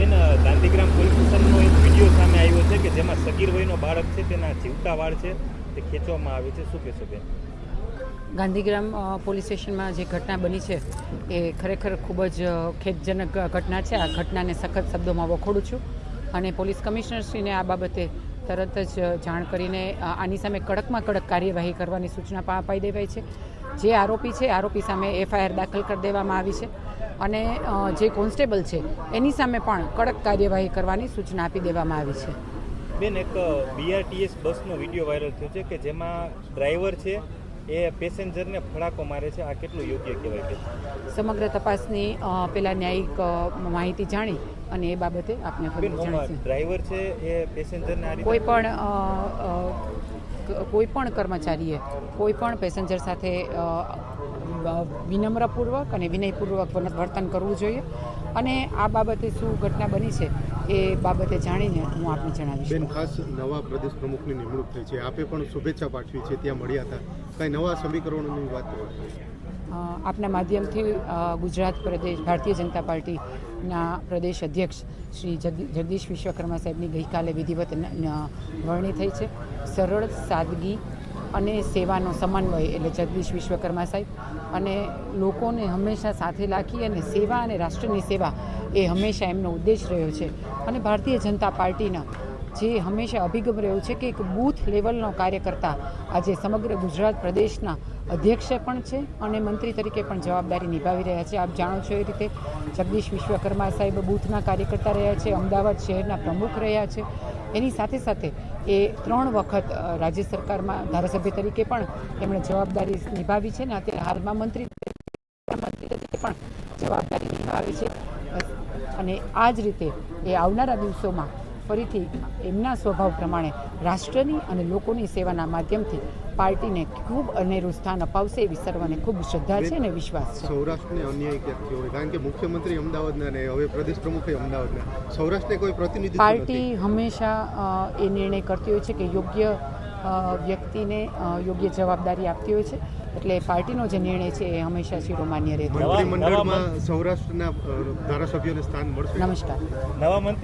બેન, ગાંધીગ્રામ પોલીસ સ્ટેશનનો એક વિડીયો સામે આવ્યો છે કે જેમાં સગીર વયનો બાળક છે તેના જીવતા વાળ છે તે ખેંચવામાં આવે છે. શું કહેશો બેન? ગાંધીગ્રામ પોલીસ સ્ટેશનમાં જે ઘટના બની છે એ ખરેખર ખૂબ જ ખેદજનક ઘટના છે. આ ઘટનાને સખત શબ્દોમાં વખોડું છું અને પોલીસ કમિશનરશ્રીને આ બાબતે તરત જ જાણ કરીને આની સામે કડકમાં કડક કાર્યવાહી કરવાની સૂચના અપાઈ દેવાઈ છે. જે આરોપી છે આરોપી સામે FIR દાખલ કરી દેવામાં આવી છે અને જે કોન્સ્ટેબલ છે એની સામે પણ કડક કાર્યવાહી કરવાની સૂચના આપી દેવામાં આવી છે. બેન, એક BRTS બસનો વિડીયો વાયરલ થયો છે કે જેમાં ડ્રાઈવર છે એ પેસેન્જરને ફડાકો મારે છે. આ કેટલું યોગ્ય કહેવાય છે? સમગ્ર તપાસની પહેલાં ન્યાયિક માહિતી જાણી અને એ બાબતે આપને જણાવીશું. ડ્રાઈવર છે એ પેસેન્જરને આ રીતે કોઈ પણ કર્મચારીએ કોઈ પણ પેસેન્જર સાથે વિનમ્રપૂર્વક અને વિનયપૂર્વક વર્તન કરવું જોઈએ અને આ બાબતે શું ઘટના બની છે એ બાબતે જાણીને હું આપને જણાવીશ. બેન, ખાસ નવા પ્રદેશ પ્રમુખની નિમણૂક થઈ છે, આપે પણ શુભેચ્છા પાઠવી છે, ત્યાં મળ્યા હતા, કઈ નવા સમીકરણોની વાત કરો? આપના માધ્યમથી ગુજરાત પ્રદેશ ભારતીય જનતા પાર્ટીના પ્રદેશ અધ્યક્ષ શ્રી જગદીશ વિશ્વકર્મા સાહેબની ગઈકાલે વિધિવત વરણી થઈ છે. સરળ, સાદગી અને સેવાનો સમન્વય એટલે જગદીશ વિશ્વકર્મા સાહેબ અને લોકોને હંમેશા સાથે રાખી અને સેવા અને રાષ્ટ્રની સેવા એ હંમેશા એમનો ઉદ્દેશ રહ્યો છે અને ભારતીય જનતા પાર્ટીના જે હંમેશા અભિગમ રહ્યો છે કે એક બૂથ લેવલનો કાર્યકર્તા આજે સમગ્ર ગુજરાત પ્રદેશના અધ્યક્ષ પણ છે અને મંત્રી તરીકે પણ જવાબદારી નિભાવી રહ્યા છે. આપ જાણો છો એ રીતે જગદીશ વિશ્વકર્મા સાહેબ બૂથના કાર્યકર્તા રહ્યા છે, અમદાવાદ શહેરના પ્રમુખ રહ્યા છે. એની સાથે સાથે એ 3 વખત રાજ્ય સરકારમાં ધારાસભ્ય તરીકે પણ એમણે જવાબદારી નિભાવી છે ને અત્યારે હાલમાં મંત્રી તરીકે પણ જવાબદારી નિભાવે છે અને આ જ રીતે એ આવનારા દિવસોમાં ફરીથી એમના સ્વભાવ પ્રમાણે રાષ્ટ્રની અને લોકોની સેવાના માધ્યમથી પાર્ટીને ખૂબ અનેરું સ્થાન અપાવશે એવી સર્વને ખૂબ શ્રદ્ધા છે અને વિશ્વાસ છે. સૌરાષ્ટ્રને અન્યાય ક્યાંક થયો હોય, કારણ કે મુખ્યમંત્રી અમદાવાદના ને હવે પ્રદેશ પ્રમુખે અમદાવાદના, સૌરાષ્ટ્રને કોઈ પ્રતિનિધિત્વ પાર્ટી હંમેશા એ નિર્ણય કરતી હોય છે કે યોગ્ય વ્યક્તિને યોગ્ય જવાબદારી આપતી હોય છે એટલે પાર્ટીનો જે નિર્ણય છે એ હંમેશા શિરોમાન્ય રહેતો. મંત્રીમંડળમાં સૌરાષ્ટ્રના ધારાસભ્યોને સ્થાન મળશે? નમસ્કાર. નવા મંત્રી